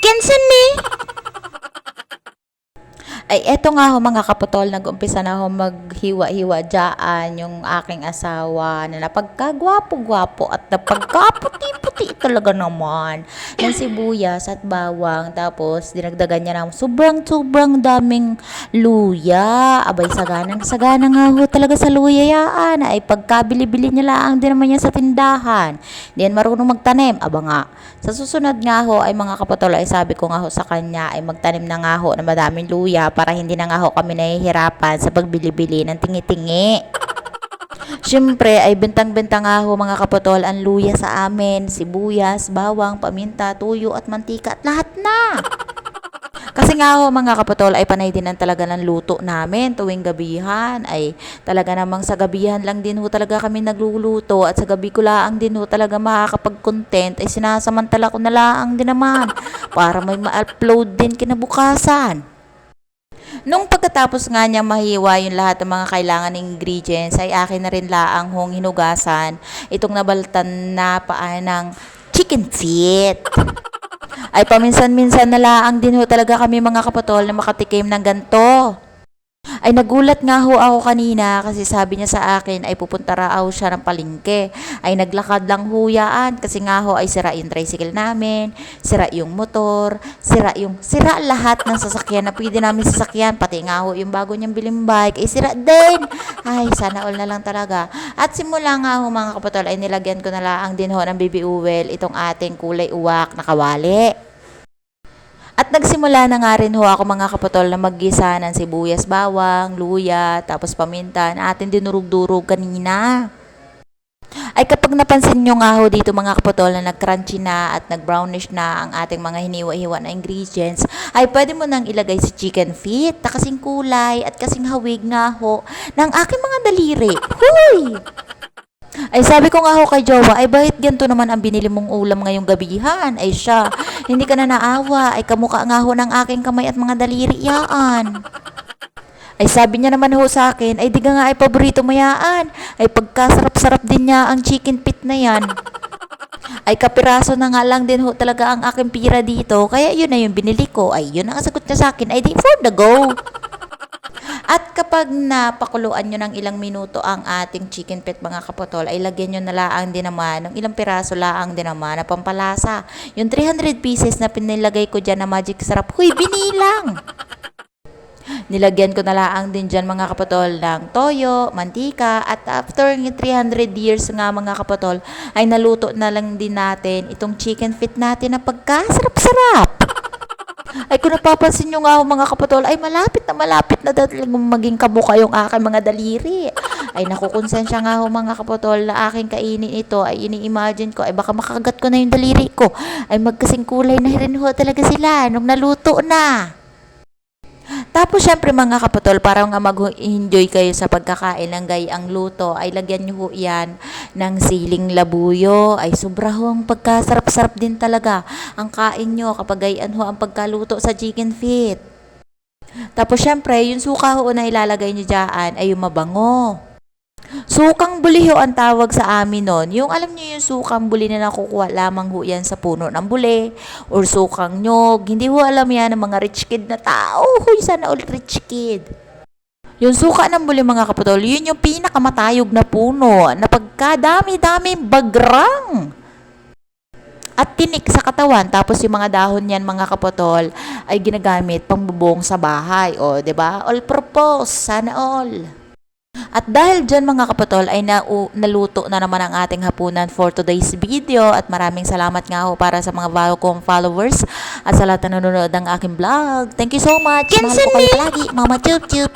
Kinsan ni? Ay, eto nga ho mga kaputol, nag-umpisa na ho maghiwa-hiwa dyan yung aking asawa na napagkagwapo-gwapo at napagkaputi-puti talaga naman ng sibuyas at bawang. Tapos, dinagdagan niya ng sobrang daming luya. Abay, sagana nga ho talaga sa luya yaan. Ay, pagkabili-bili niya lang din naman yan sa tindahan. Di yan marunong magtanim. Aba nga. Sa susunod nga ho ay mga kaputol, ay sabi ko nga ho sa kanya ay magtanim na nga ho na madaming luya para hindi na nga ho kami nahihirapan sa pagbili-bili ng tingi-tingi. Siyempre ay bentang-benta nga ho mga kaputol ang luya sa amin, sibuyas, bawang, paminta, tuyo at mantika at lahat na. Kasi nga ho mga kaputol ay panay din ang talaga ng luto namin tuwing gabihan. Ay talaga namang sa gabihan lang din ho talaga kami nagluluto at sa gabi ko laang din ho talaga makakapag-content ay sinasamantala ko na laang din naman para may ma-upload din kinabukasan. Nung pagkatapos nga niya mahiwa yung lahat ng mga kailangan ng ingredients ay akin na rin laang hong hinugasan itong nabaltan na paa ng chicken feet. Ay paminsan-minsan na laang din ho talaga kami mga kapatol na makatikim ng ganto. Ay nagulat nga ho ako kanina kasi sabi niya sa akin ay pupunta raw siya ng palengke. Ay naglakad lang ho yaan kasi nga ho ay sira yung tricycle namin, sira yung motor, sira lahat ng sasakyan na pwede namin sasakyan. Pati nga ho yung bago niyang biling bike ay sira din. Ay sana all na lang talaga. At simula nga ho mga kapatol ay nilagyan ko na lang din ho ng baby oil itong ating kulay uwak na kawali. At nagsimula na nga rin ho ako mga kapatol na maggisa ng sibuyas, bawang, luya, tapos paminta na atin dinurog-durog kanina. Ay kapag napansin nyo nga ho dito mga kapatol na nag-crunchy na at nag-brownish na ang ating mga hiniwa-hiwa na ingredients, ay pwede mo nang ilagay si chicken feet na kasing kulay at kasing hawig nga ho ng aking mga daliri. Huy! Ay sabi ko nga ho kay Jowa, ay bakit ganito naman ang binili mong ulam ngayong gabihan? Ay siya, hindi ka na naawa, ay kamukha nga ho ng aking kamay at mga daliri yaan. Ay sabi niya naman ho sa akin, ay di ka nga ay paborito mo yaan, ay pagkasarap-sarap din niya ang chicken feet na yan. Ay kapiraso na nga lang din ho talaga ang aking pira dito, kaya yun na yung binili ko. Ay yun ang sagot niya sa akin, ay di for the go. At kapag napakuluan nyo ng ilang minuto ang ating chicken feet mga kapotol, ay lagyan nyo na laang din naman, ng ilang piraso laang din naman na pampalasa. Yung 300 pieces na pinilagay ko dyan na magic sarap, huy, binilang! Nilagyan ko na laang din dyan mga kapotol ng toyo, mantika, at after 300 years nga mga kapotol, ay naluto na lang din natin itong chicken feet natin na pagkasarap-sarap. Ay kung napapansin nyo nga mga kapatol, ay malapit na dahil maging kabuka yung aking mga daliri. Ay nakukonsensya nga ho mga kapatol na aking kainin ito, ay ini-imagine ko, ay baka makagat ko na yung daliri ko. Ay magkasing kulay na rin ho talaga sila nung naluto na. Tapos syempre mga kapatol, para nga mag-enjoy kayo sa pagkakain ng gayang luto, ay lagyan nyo ho yan ng siling labuyo. Ay sobra hong pagkasarap-sarap din talaga ang kain nyo kapag gayaan ho ang pagkaluto sa chicken feet. Tapos syempre, yung suka ho na ilalagay nyo dyan ay yung mabango. Sukang buli ho ang tawag sa amin nun. Yung alam niyo yung sukang buli na nakukuha lamang ho yan sa puno ng buli or sukang nyog. Hindi ho alam yan ng mga rich kid na tao. Huy, sana all rich kid. Yung suka ng buli mga kapatol, yun yung pinakamatayog na puno na pagkadami-daming bagrang at tinik sa katawan. Tapos yung mga dahon niyan mga kapatol ay ginagamit pang bubong sa bahay. O, 'di ba? All purpose, sana all. At dahil dyan mga kapatol ay naluto na naman ang ating hapunan for today's video at maraming salamat nga ho para sa mga bago kong followers at sa lahat na nanonood ng aking vlog. Thank you so much. Mahal ko kayo palagi. Mama Chup Chup.